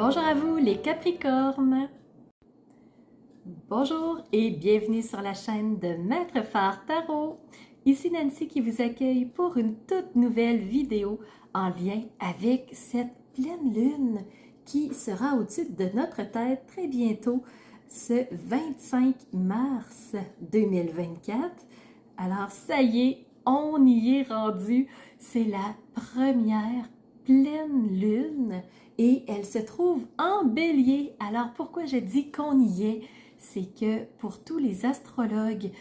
Bonjour à vous les Capricornes! Bonjour et bienvenue sur la chaîne de Maître Phare Tarot. Ici Nancy qui vous accueille pour une toute nouvelle vidéo en lien avec cette pleine lune qui sera au-dessus de notre tête très bientôt, ce 25 mars 2024. Alors ça y est, on y est rendu. C'est la première pleine lune et elle se trouve en Bélier. Alors pourquoi je dis qu'on y est? C'est que pour tous les astrologues,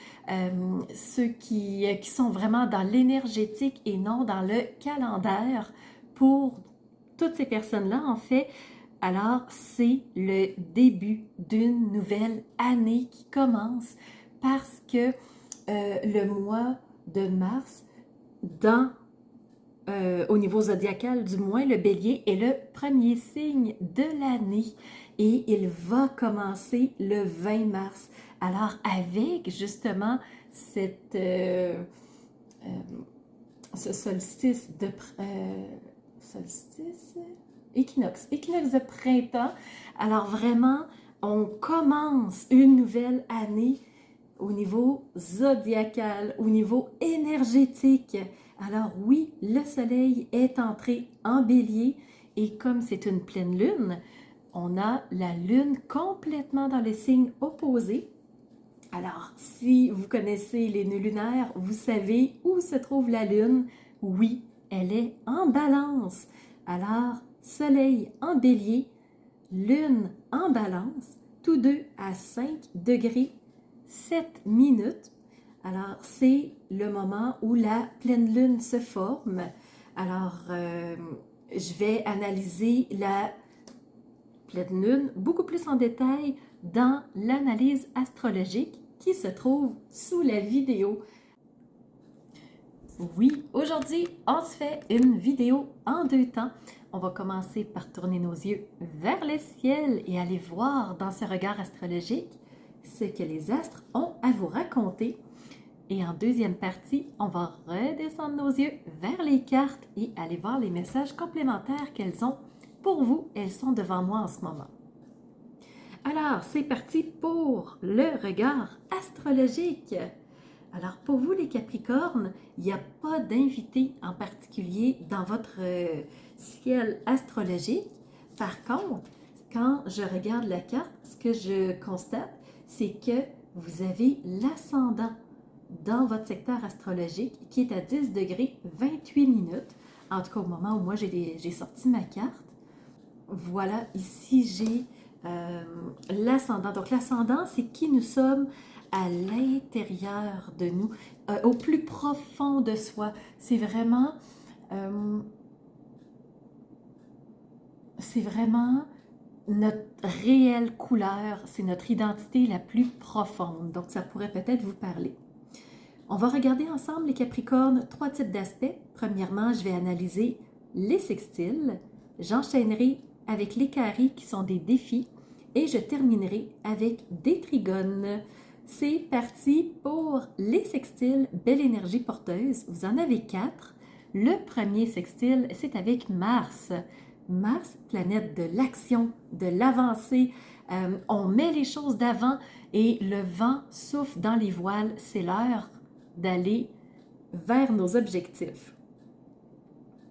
ceux qui sont vraiment dans l'énergétique et non dans le calendaire, pour toutes ces personnes-là, en fait, alors c'est le début d'une nouvelle année qui commence parce que le mois de mars, au niveau zodiacal du moins, le bélier est le premier signe de l'année et il va commencer le 20 mars. Alors avec justement ce solstice équinoxe de printemps, alors vraiment on commence une nouvelle année au niveau zodiacal, au niveau énergétique. Alors oui, le soleil est entré en bélier et comme c'est une pleine lune, on a la lune complètement dans le signe opposé. Alors, si vous connaissez les nœuds lunaires, vous savez où se trouve la lune. Oui, elle est en balance. Alors, soleil en bélier, lune en balance, tous deux à 5 degrés 7 minutes. Alors, c'est le moment où la pleine lune se forme. Alors, je vais analyser la pleine lune beaucoup plus en détail dans l'analyse astrologique qui se trouve sous la vidéo. Oui, aujourd'hui, on se fait une vidéo en deux temps. On va commencer par tourner nos yeux vers le ciel et aller voir dans ce regard astrologique ce que les astres ont à vous raconter. Et en deuxième partie, on va redescendre nos yeux vers les cartes et aller voir les messages complémentaires qu'elles ont pour vous. Elles sont devant moi en ce moment. Alors, c'est parti pour le regard astrologique. Alors, pour vous les Capricornes, il n'y a pas d'invité en particulier dans votre ciel astrologique. Par contre, quand je regarde la carte, ce que je constate, c'est que vous avez l'ascendant dans votre secteur astrologique qui est à 10 degrés 28 minutes. En tout cas, au moment où moi j'ai sorti ma carte. Voilà, ici j'ai l'ascendant. Donc l'ascendant, c'est qui nous sommes à l'intérieur de nous, au plus profond de soi. C'est vraiment notre réelle couleur, c'est notre identité la plus profonde. Donc ça pourrait peut-être vous parler. On va regarder ensemble les Capricornes, 3 types d'aspects. Premièrement, je vais analyser les sextiles. J'enchaînerai avec les carrés qui sont des défis et je terminerai avec des trigones. C'est parti pour les sextiles, belle énergie porteuse. Vous en avez 4. Le premier sextile, c'est avec Mars. Mars, planète de l'action, de l'avancée. On met les choses d'avant et le vent souffle dans les voiles. C'est l'heure d'aller vers nos objectifs.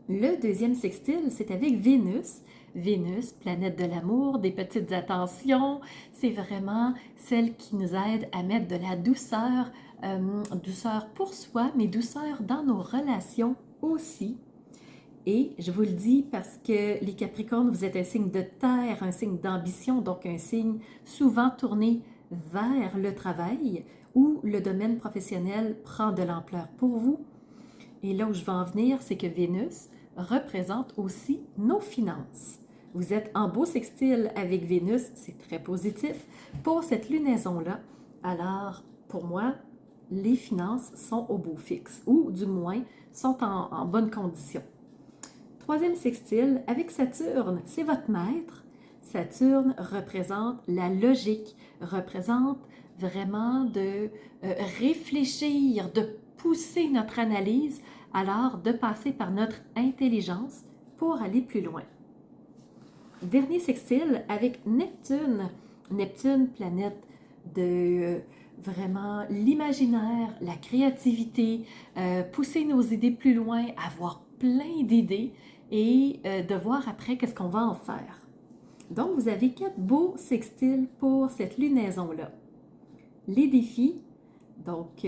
Le deuxième sextile, c'est avec Vénus. Vénus, planète de l'amour, des petites attentions, c'est vraiment celle qui nous aide à mettre de la douceur, douceur pour soi, mais douceur dans nos relations aussi. Et je vous le dis parce que les Capricornes, vous êtes un signe de terre, un signe d'ambition, donc un signe souvent tourné vers le travail où le domaine professionnel prend de l'ampleur pour vous. Et là où je veux en venir, c'est que Vénus représente aussi nos finances. Vous êtes en beau sextile avec Vénus, c'est très positif pour cette lunaison-là. Alors, pour moi, les finances sont au beau fixe, ou du moins sont en bonne condition. Troisième sextile avec Saturne, c'est votre maître. Saturne représente la logique, représente vraiment de réfléchir, de pousser notre analyse, alors de passer par notre intelligence pour aller plus loin. Dernier sextile avec Neptune. Neptune, planète de vraiment l'imaginaire, la créativité, pousser nos idées plus loin, avoir plein d'idées et de voir après qu'est-ce qu'on va en faire. Donc, vous avez 4 beaux sextiles pour cette lunaison-là. Les défis, donc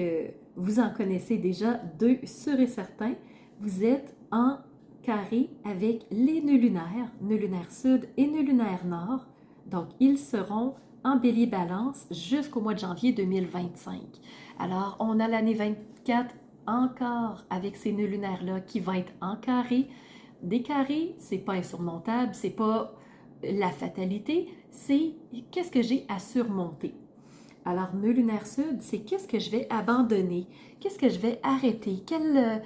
vous en connaissez déjà 2 sûrs et certains. Vous êtes en carré avec les nœuds lunaire sud et nœud lunaire nord. Donc, ils seront en bélier balance jusqu'au mois de janvier 2025. Alors, on a l'année 24 encore avec ces nœuds lunaires-là qui vont être en carré. Des carrés, c'est pas insurmontable, c'est pas la fatalité, c'est qu'est-ce que j'ai à surmonter. Alors, nœud lunaire sud, c'est qu'est-ce que je vais abandonner, qu'est-ce que je vais arrêter, quelle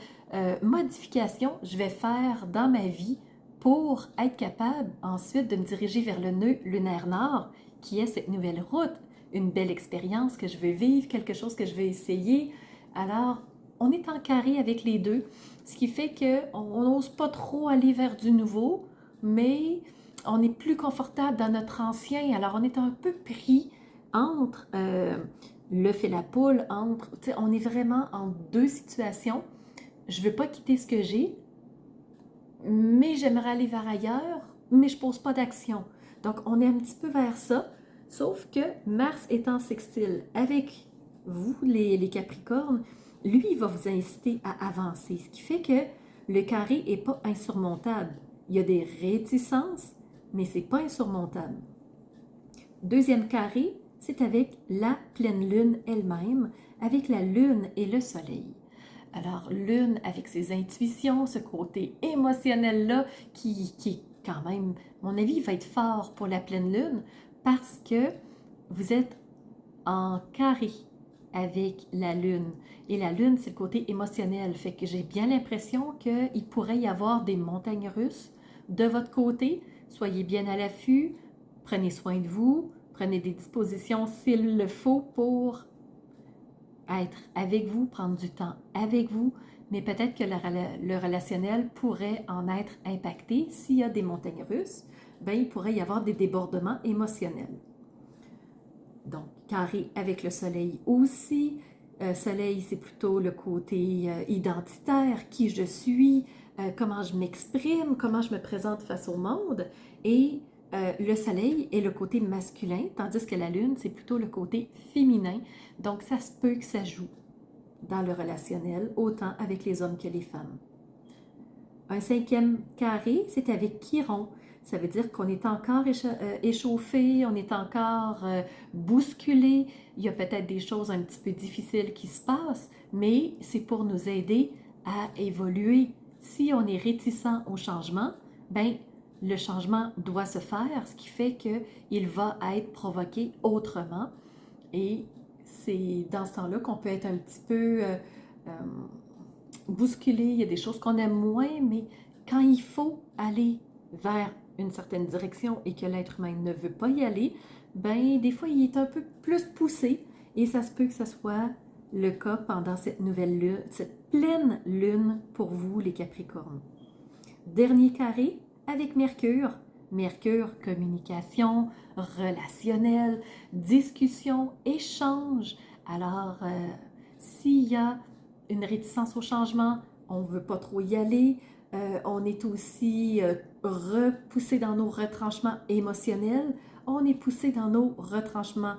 modification je vais faire dans ma vie pour être capable ensuite de me diriger vers le nœud lunaire nord, qui est cette nouvelle route, une belle expérience que je veux vivre, quelque chose que je veux essayer. Alors, on est en carré avec les deux, ce qui fait qu'on n'ose pas trop aller vers du nouveau, mais on est plus confortable dans notre ancien. Alors, on est un peu pris entre l'œuf et la poule, on est vraiment en 2 situations. Je ne veux pas quitter ce que j'ai, mais j'aimerais aller vers ailleurs, mais je ne pose pas d'action. Donc, on est un petit peu vers ça, sauf que Mars est en sextile avec vous, les Capricornes, lui, il va vous inciter à avancer, ce qui fait que le carré n'est pas insurmontable. Il y a des réticences, mais ce n'est pas insurmontable. Deuxième carré, c'est avec la pleine lune elle-même, avec la lune et le soleil. Alors, lune avec ses intuitions, ce côté émotionnel-là qui est quand même, à mon avis, va être fort pour la pleine lune parce que vous êtes en carré avec la lune. Et la lune, c'est le côté émotionnel. Fait que j'ai bien l'impression qu'il pourrait y avoir des montagnes russes de votre côté. Soyez bien à l'affût, prenez soin de vous, prenez des dispositions s'il le faut pour être avec vous, prendre du temps avec vous, mais peut-être que le relationnel pourrait en être impacté. S'il y a des montagnes russes, ben, il pourrait y avoir des débordements émotionnels. Donc, carré avec le soleil aussi. Soleil, c'est plutôt le côté identitaire, qui je suis, comment je m'exprime, comment je me présente face au monde. Et le soleil est le côté masculin, tandis que la lune, c'est plutôt le côté féminin. Donc, ça se peut que ça joue dans le relationnel, autant avec les hommes que les femmes. Un 5e carré, c'est avec Chiron. Ça veut dire qu'on est encore échauffé, on est encore bousculé. Il y a peut-être des choses un petit peu difficiles qui se passent, mais c'est pour nous aider à évoluer. Si on est réticent au changement, ben le changement doit se faire, ce qui fait qu'il va être provoqué autrement. Et c'est dans ce temps-là qu'on peut être un petit peu bousculé. Il y a des choses qu'on aime moins, mais quand il faut aller vers une certaine direction et que l'être humain ne veut pas y aller, ben des fois il est un peu plus poussé et ça se peut que ce soit le cas pendant cette nouvelle lune, cette pleine lune pour vous les Capricornes. Dernier carré avec Mercure. Mercure, communication, relationnel, discussion, échange. Alors, s'il y a une réticence au changement, on ne veut pas trop y aller, on est aussi repoussé dans nos retranchements émotionnels, on est poussé dans nos retranchements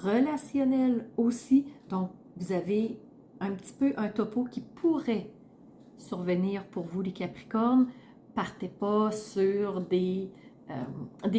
relationnels aussi. Donc, vous avez un petit peu un topo qui pourrait survenir pour vous les Capricornes. Partez pas sur des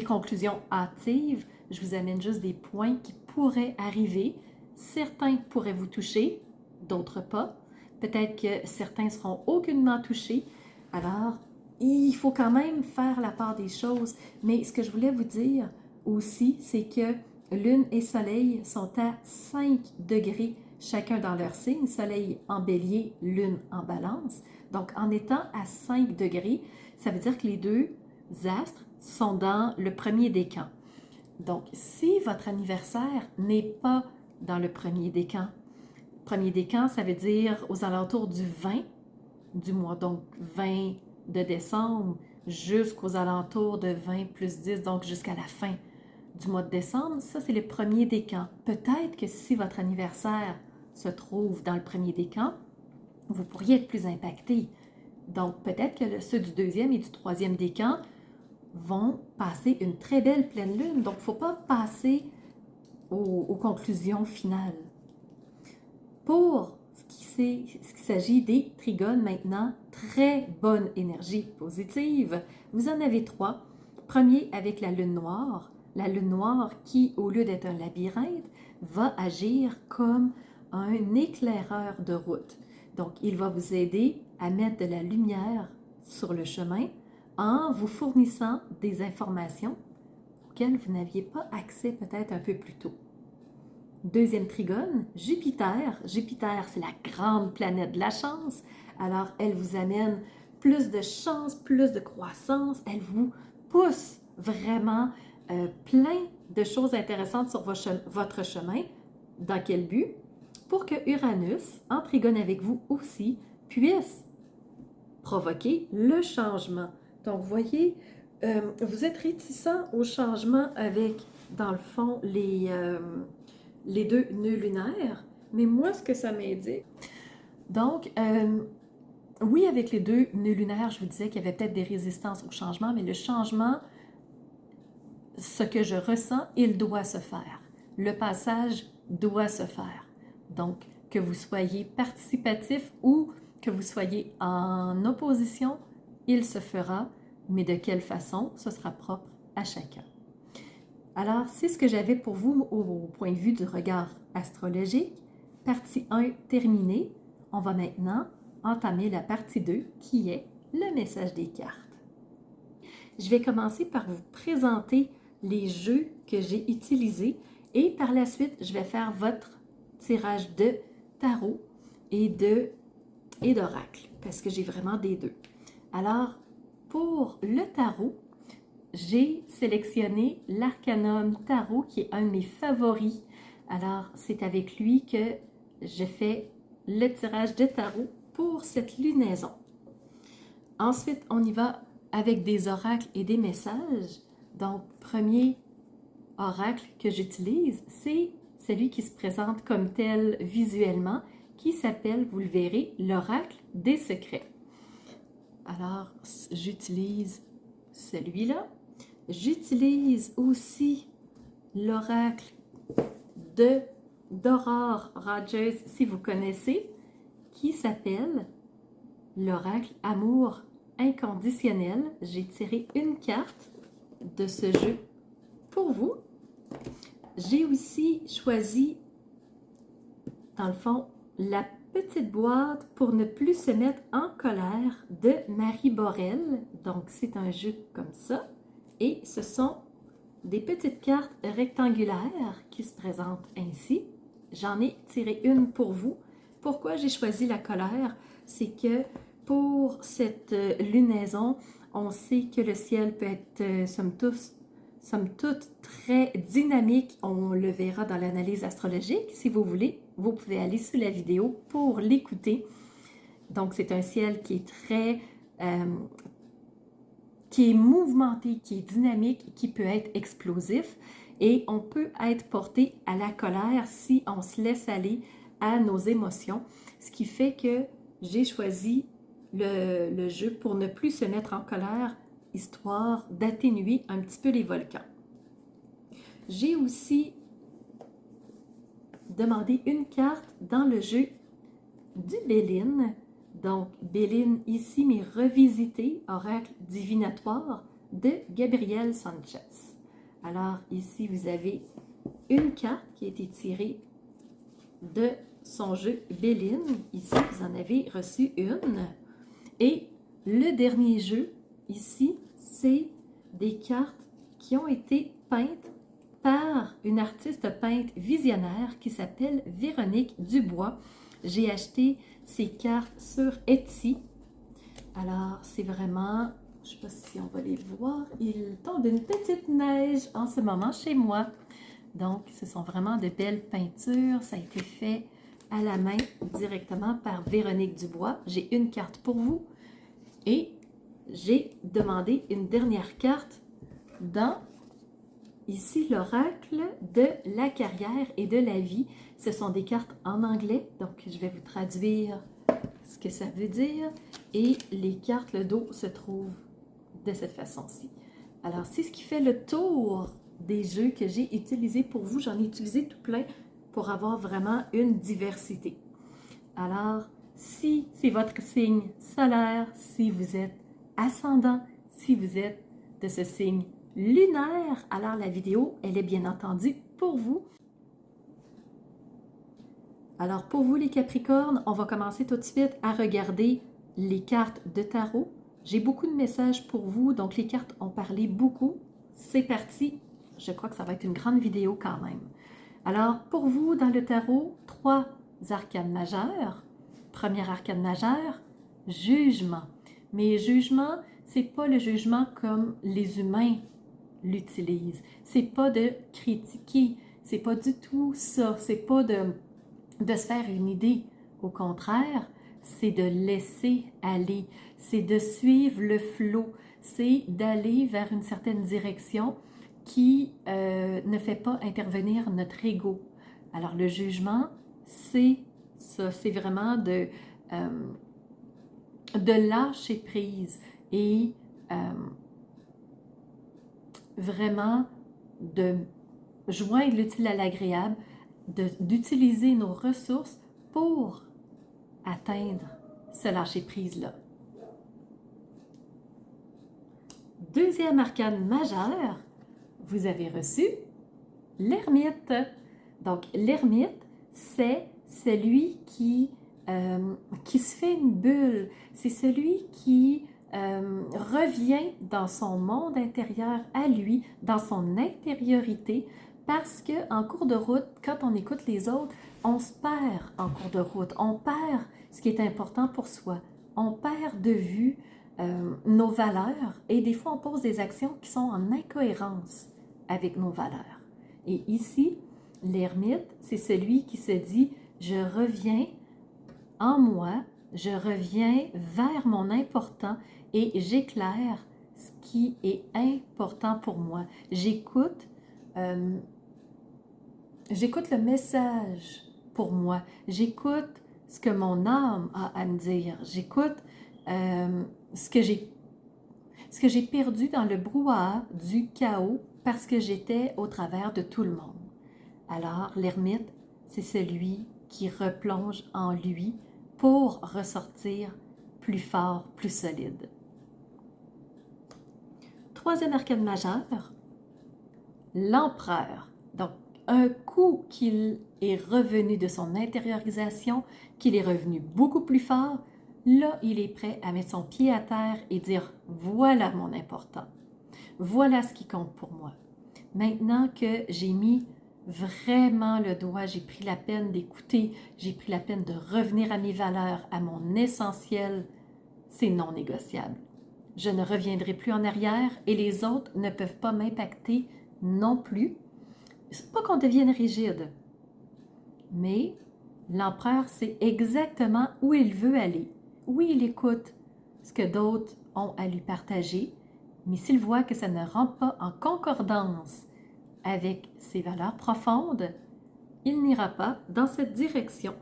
conclusions hâtives. Je vous amène juste des points qui pourraient arriver. Certains pourraient vous toucher, d'autres pas. Peut-être que certains seront aucunement touchés. Alors, il faut quand même faire la part des choses. Mais ce que je voulais vous dire aussi, c'est que Lune et Soleil sont à 5 degrés chacun dans leur signe. Soleil en Bélier, Lune en Balance. Donc, en étant à 5 degrés, ça veut dire que les deux astres sont dans le premier décan. Donc, si votre anniversaire n'est pas dans le premier décan ça veut dire aux alentours du 20 du mois, donc 20 de décembre, jusqu'aux alentours de 20 plus 10, donc jusqu'à la fin du mois de décembre. Ça, c'est le premier décan. Peut-être que si votre anniversaire se trouve dans le premier décan, vous pourriez être plus impacté. Donc, peut-être que ceux du deuxième et du troisième décan vont passer une très belle pleine lune. Donc, il ne faut pas passer aux conclusions finales. Pour ce qui s'agit des trigones maintenant, très bonne énergie positive. Vous en avez 3. Premier avec la lune noire. La lune noire qui, au lieu d'être un labyrinthe, va agir comme un éclaireur de route. Donc, il va vous aider à mettre de la lumière sur le chemin en vous fournissant des informations auxquelles vous n'aviez pas accès peut-être un peu plus tôt. Deuxième trigone, Jupiter. Jupiter, c'est la grande planète de la chance. Alors, elle vous amène plus de chance, plus de croissance. Elle vous pousse vraiment plein de choses intéressantes sur votre chemin. Dans quel but? Pour que Uranus, en trigone avec vous aussi, puisse provoquer le changement. Donc, vous voyez, vous êtes réticent au changement avec, dans le fond, les 2 nœuds lunaires, mais moi, ce que ça m'indique... Donc, oui, avec les 2 nœuds lunaires, je vous disais qu'il y avait peut-être des résistances au changement, mais le changement, ce que je ressens, il doit se faire. Le passage doit se faire. Donc, que vous soyez participatif ou que vous soyez en opposition, il se fera, mais de quelle façon, ce sera propre à chacun. Alors, c'est ce que j'avais pour vous au point de vue du regard astrologique. Partie 1 terminée. On va maintenant entamer la partie 2 qui est le message des cartes. Je vais commencer par vous présenter les jeux que j'ai utilisés et par la suite, je vais faire votre tirage de tarot et d'oracle parce que j'ai vraiment des 2. Alors, pour le tarot, j'ai sélectionné l'Arcanum Tarot qui est un de mes favoris. Alors, c'est avec lui que je fais le tirage de tarot pour cette lunaison. Ensuite, on y va avec des oracles et des messages. Donc, premier oracle que j'utilise, c'est celui qui se présente comme tel visuellement, qui s'appelle, vous le verrez, l'oracle des secrets. Alors, j'utilise celui-là. J'utilise aussi l'oracle d'Aurore Rogers, si vous connaissez, qui s'appelle l'oracle Amour inconditionnel. J'ai tiré une carte de ce jeu pour vous. J'ai aussi choisi, dans le fond, la petite boîte pour ne plus se mettre en colère de Marie Borel. Donc, c'est un jeu comme ça. Et ce sont des petites cartes rectangulaires qui se présentent ainsi. J'en ai tiré une pour vous. Pourquoi j'ai choisi la colère? C'est que pour cette lunaison, on sait que le ciel peut être, somme toute, très dynamique. On le verra dans l'analyse astrologique. Si vous voulez, vous pouvez aller sous la vidéo pour l'écouter. Donc, c'est un ciel qui est très... qui est mouvementé, qui est dynamique, qui peut être explosif. Et on peut être porté à la colère si on se laisse aller à nos émotions. Ce qui fait que j'ai choisi le jeu pour ne plus se mettre en colère, histoire d'atténuer un petit peu les volcans. J'ai aussi demandé une carte dans le jeu du Béline. Donc, Béline ici, mais revisité, oracle divinatoire de Gabriel Sanchez. Alors, ici, vous avez une carte qui a été tirée de son jeu Béline. Ici, vous en avez reçu une. Et le dernier jeu, ici, c'est des cartes qui ont été peintes par une artiste peinte visionnaire qui s'appelle Véronique Dubois. J'ai acheté ces cartes sur Etsy. Alors, c'est vraiment, je ne sais pas si on va les voir, il tombe une petite neige en ce moment chez moi. Donc, ce sont vraiment de belles peintures. Ça a été fait à la main directement par Véronique Dubois. J'ai une carte pour vous. Et j'ai demandé une dernière carte dans, ici, l'oracle de la carrière et de la vie. Ce sont des cartes en anglais, donc je vais vous traduire ce que ça veut dire. Et les cartes, le dos se trouve de cette façon-ci. Alors, c'est ce qui fait le tour des jeux que j'ai utilisés pour vous. J'en ai utilisé tout plein pour avoir vraiment une diversité. Alors, si c'est votre signe solaire, si vous êtes ascendant, si vous êtes de ce signe lunaire, alors la vidéo, elle est bien entendu pour vous. Alors, pour vous les Capricornes, on va commencer tout de suite à regarder les cartes de tarot. J'ai beaucoup de messages pour vous, donc les cartes ont parlé beaucoup. C'est parti. Je crois que ça va être une grande vidéo quand même. Alors, pour vous, dans le tarot, 3 arcanes majeures. Premier arcane majeur, jugement. Mais jugement, c'est pas le jugement comme les humains l'utilisent. C'est pas de critiquer, c'est pas du tout ça. C'est pas de se faire une idée. Au contraire, c'est de laisser aller, c'est de suivre le flot, c'est d'aller vers une certaine direction qui ne fait pas intervenir notre ego. Alors le jugement, c'est ça, c'est vraiment de lâcher prise et vraiment de joindre l'utile à l'agréable, d'utiliser nos ressources pour atteindre ce lâcher-prise-là. Deuxième arcane majeur, vous avez reçu l'ermite. Donc, l'ermite, c'est celui qui se fait une bulle. C'est celui qui revient dans son monde intérieur à lui, dans son intériorité, parce qu'en cours de route, quand on écoute les autres, on se perd en cours de route. On perd ce qui est important pour soi. On perd de vue nos valeurs et des fois on pose des actions qui sont en incohérence avec nos valeurs. Et ici, l'ermite, c'est celui qui se dit « je reviens en moi, je reviens vers mon important et j'éclaire ce qui est important pour moi. J'écoute le message pour moi. J'écoute ce que mon âme a à me dire. J'écoute ce que j'ai perdu dans le brouhaha du chaos parce que j'étais au travers de tout le monde. » Alors, l'ermite, c'est celui qui replonge en lui pour ressortir plus fort, plus solide. Troisième arcane majeur, l'empereur. Donc, un coup qu'il est revenu de son intériorisation, qu'il est revenu beaucoup plus fort, là, il est prêt à mettre son pied à terre et dire « voilà mon important, voilà ce qui compte pour moi. Maintenant que j'ai mis vraiment le doigt, j'ai pris la peine d'écouter, j'ai pris la peine de revenir à mes valeurs, à mon essentiel, c'est non négociable. Je ne reviendrai plus en arrière et les autres ne peuvent pas m'impacter non plus. C'est pas qu'on devienne rigide, mais l'empereur sait exactement où il veut aller. Oui, il écoute ce que d'autres ont à lui partager, mais s'il voit que ça ne rentre pas en concordance avec ses valeurs profondes, il n'ira pas dans cette direction.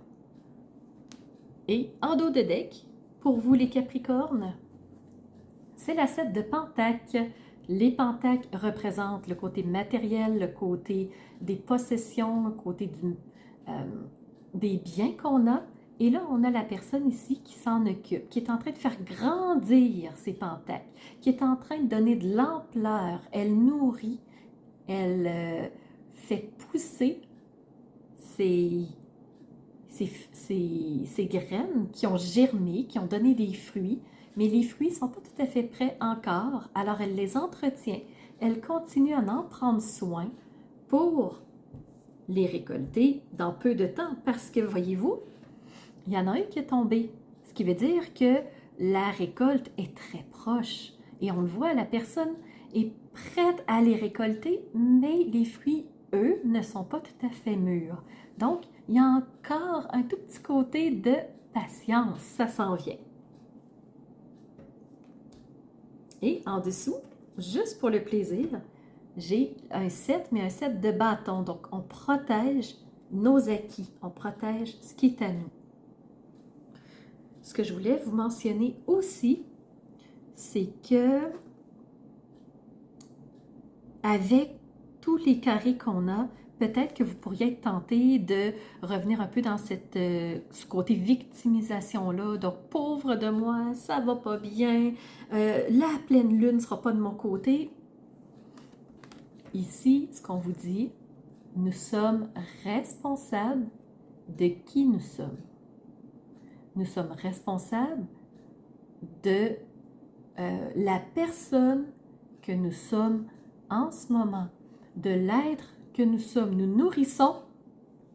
Et en dos de deck, pour vous les Capricornes, c'est la 7 de Pentacle. Les pentacles représentent le côté matériel, le côté des possessions, le côté des biens qu'on a. Et là, on a la personne ici qui s'en occupe, qui est en train de faire grandir ces pentacles, qui est en train de donner de l'ampleur. Elle nourrit, elle fait pousser ces graines qui ont germé, qui ont donné des fruits, mais les fruits ne sont pas tout à fait prêts encore, alors elle les entretient, elle continue à en prendre soin pour les récolter dans peu de temps, parce que, voyez-vous, il y en a un qui est tombé, ce qui veut dire que la récolte est très proche, et on le voit, la personne est prête à les récolter, mais les fruits, eux, ne sont pas tout à fait mûrs. Donc, il y a encore un tout petit côté de patience, ça s'en vient. Et en dessous, juste pour le plaisir, j'ai un set, mais un set de bâtons. Donc, on protège nos acquis, on protège ce qui est à nous. Ce que je voulais vous mentionner aussi, c'est que avec tous les carrés qu'on a, peut-être que vous pourriez être tenté de revenir un peu dans ce côté victimisation-là. Donc, pauvre de moi, ça va pas bien, la pleine lune ne sera pas de mon côté. Ici, ce qu'on vous dit, nous sommes responsables de qui nous sommes. Nous sommes responsables de la personne que nous sommes en ce moment, de l'être que nous sommes. Nous nourrissons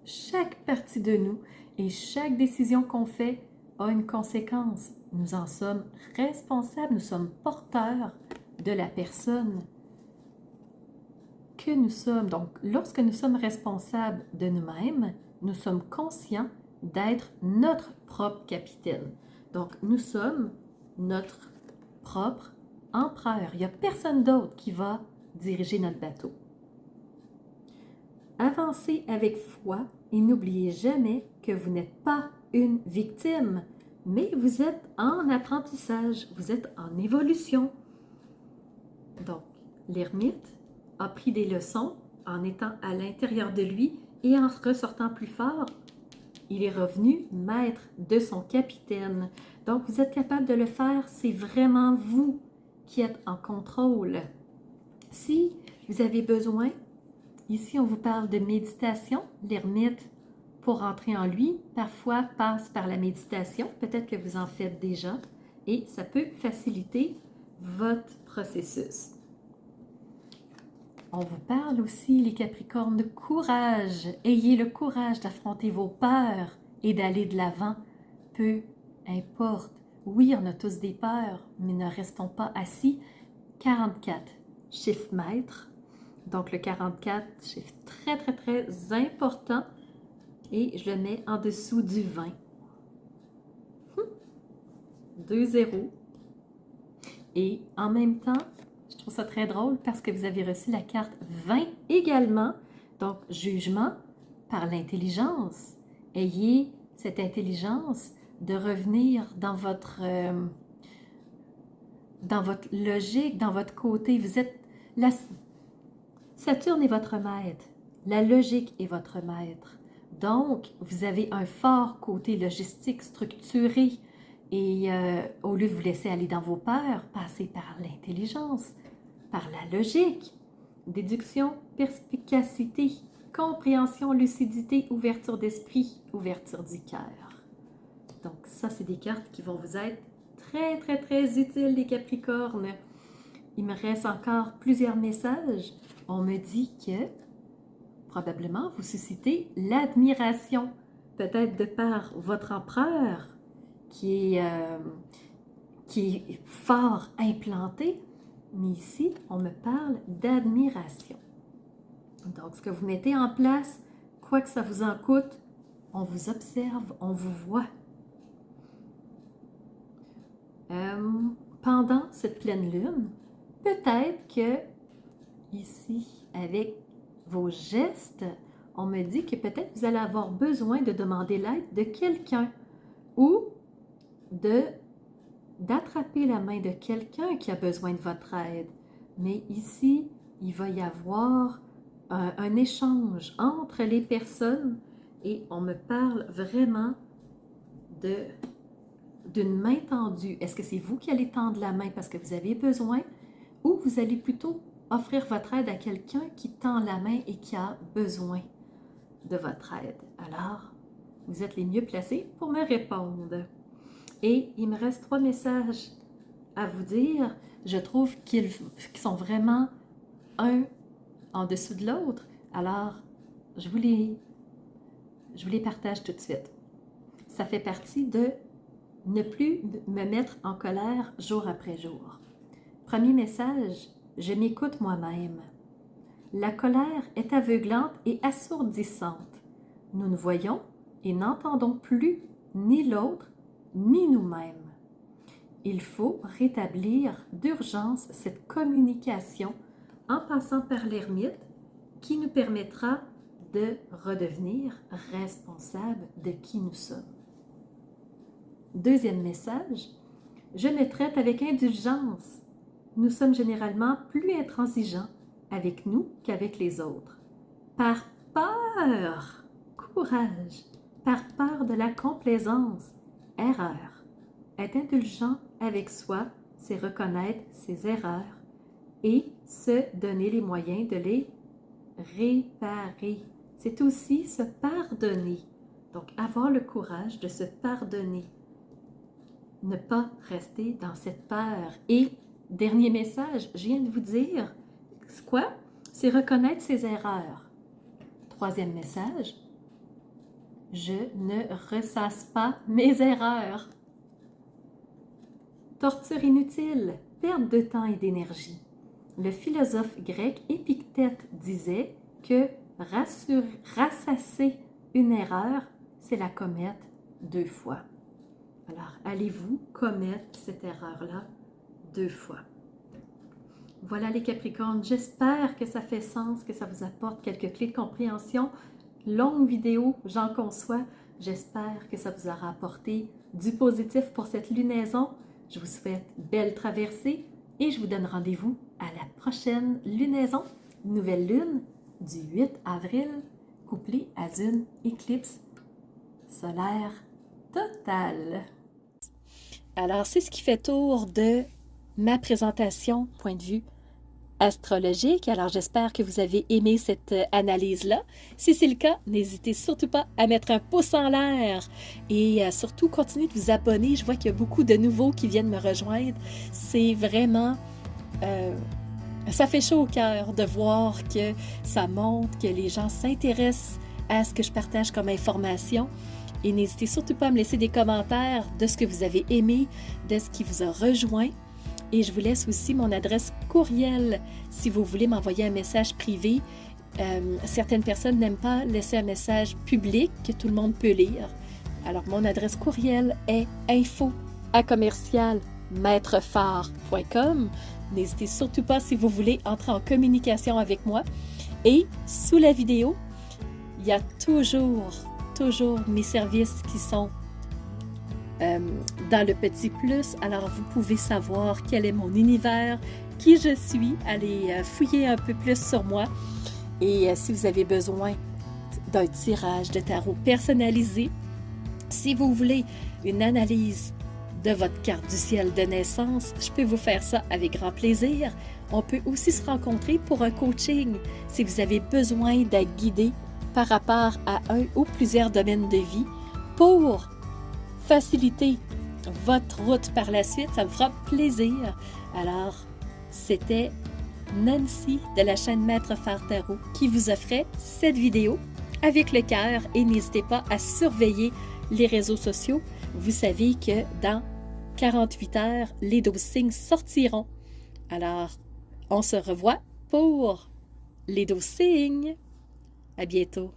chaque partie de nous et chaque décision qu'on fait a une conséquence. Nous en sommes responsables, nous sommes porteurs de la personne que nous sommes. Donc, lorsque nous sommes responsables de nous-mêmes, nous sommes conscients d'être notre propre capitaine. Donc, nous sommes notre propre empereur. Il n'y a personne d'autre qui va diriger notre bateau. Avancez avec foi et n'oubliez jamais que vous n'êtes pas une victime, mais vous êtes en apprentissage, vous êtes en évolution. Donc, l'ermite a pris des leçons en étant à l'intérieur de lui et en ressortant plus fort. Il est revenu maître de son capitaine. Donc, vous êtes capable de le faire, c'est vraiment vous qui êtes en contrôle. Si vous avez besoin, ici on vous parle de méditation, l'ermite pour entrer en lui, parfois passe par la méditation, peut-être que vous en faites déjà, et ça peut faciliter votre processus. On vous parle aussi, les Capricornes, de courage. Ayez le courage d'affronter vos peurs et d'aller de l'avant. Peu importe. Oui, on a tous des peurs, mais ne restons pas assis. 44, chiffre maître. Donc le 44, chiffre très, très, très important. Et je le mets en dessous du 20. 2 zéros. Et en même temps, je trouve ça très drôle parce que vous avez reçu la carte 20 également. Donc, jugement par l'intelligence. Ayez cette intelligence de revenir dans votre logique, dans votre côté. Vous êtes Saturne est votre maître. La logique est votre maître. Donc, vous avez un fort côté logistique structuré. Et au lieu de vous laisser aller dans vos peurs, passez par l'intelligence, par la logique, déduction, perspicacité, compréhension, lucidité, ouverture d'esprit, ouverture du cœur. Donc ça, c'est des cartes qui vont vous être très, très, très utiles, les Capricornes. Il me reste encore plusieurs messages. On me dit que probablement vous suscitez l'admiration, peut-être de par votre empereur, qui est fort implanté, mais ici, on me parle d'admiration. Donc, ce que vous mettez en place, quoi que ça vous en coûte, on vous observe, on vous voit. Pendant cette pleine lune, peut-être que ici, avec vos gestes, on me dit que peut-être vous allez avoir besoin de demander l'aide de quelqu'un ou d'attraper la main de quelqu'un qui a besoin de votre aide. Mais ici, il va y avoir un échange entre les personnes et on me parle vraiment d'une main tendue. Est-ce que c'est vous qui allez tendre la main parce que vous avez besoin ou vous allez plutôt offrir votre aide à quelqu'un qui tend la main et qui a besoin de votre aide? Alors, vous êtes les mieux placés pour me répondre. Et il me reste 3 messages à vous dire. Je trouve qu'ils sont vraiment un en dessous de l'autre. Alors, je vous les partage tout de suite. Ça fait partie de ne plus me mettre en colère jour après jour. Premier message, je m'écoute moi-même. La colère est aveuglante et assourdissante. Nous ne voyons et n'entendons plus ni l'autre ni nous-mêmes. il faut rétablir d'urgence cette communication en passant par l'ermite qui nous permettra de redevenir responsable de qui nous sommes. Deuxième message, je me traite avec indulgence. Nous sommes généralement plus intransigeants avec nous qu'avec les autres. Par peur, courage, par peur de la complaisance, erreur. Être indulgent avec soi, c'est reconnaître ses erreurs et se donner les moyens de les réparer. C'est aussi se pardonner. Donc, avoir le courage de se pardonner. Ne pas rester dans cette peur. Et, dernier message, je viens de vous dire, c'est quoi? C'est reconnaître ses erreurs. Troisième message, je ne ressasse pas mes erreurs. Torture inutile, perte de temps et d'énergie. Le philosophe grec Épictète disait que rassasser une erreur, c'est la commettre 2 fois. Alors, allez-vous commettre cette erreur-là 2 fois? Voilà les Capricornes, j'espère que ça fait sens, que ça vous apporte quelques clés de compréhension. Longue vidéo, j'en conçois. J'espère que ça vous aura apporté du positif pour cette lunaison. Je vous souhaite belle traversée et je vous donne rendez-vous à la prochaine lunaison, nouvelle lune du 8 avril, couplée à une éclipse solaire totale. Alors, c'est ce qui fait tour de ma présentation, point de vue astrologique. Alors, j'espère que vous avez aimé cette analyse-là. Si c'est le cas, n'hésitez surtout pas à mettre un pouce en l'air et surtout continuez de vous abonner. Je vois qu'il y a beaucoup de nouveaux qui viennent me rejoindre. C'est vraiment... ça fait chaud au cœur de voir que ça montre, que les gens s'intéressent à ce que je partage comme information. Et n'hésitez surtout pas à me laisser des commentaires de ce que vous avez aimé, de ce qui vous a rejoint. Et je vous laisse aussi mon adresse courriel si vous voulez m'envoyer un message privé. Certaines personnes n'aiment pas laisser un message public que tout le monde peut lire. Alors, mon adresse courriel est info@maîtrephare.com. N'hésitez surtout pas si vous voulez entrer en communication avec moi. Et sous la vidéo, il y a toujours mes services qui sont dans le petit plus. Alors, vous pouvez savoir quel est mon univers, qui je suis, allez fouiller un peu plus sur moi. Et si vous avez besoin d'un tirage de tarot personnalisé, si vous voulez une analyse de votre carte du ciel de naissance, je peux vous faire ça avec grand plaisir. On peut aussi se rencontrer pour un coaching si vous avez besoin d'être guidé par rapport à un ou plusieurs domaines de vie pour faciliter votre route par la suite. Ça me fera plaisir. Alors, c'était Nancy de la chaîne Maître Phare Tarot qui vous offrait cette vidéo avec le cœur et n'hésitez pas à surveiller les réseaux sociaux. Vous savez que dans 48 heures, les 12 signes sortiront. Alors, on se revoit pour les 12 signes. À bientôt.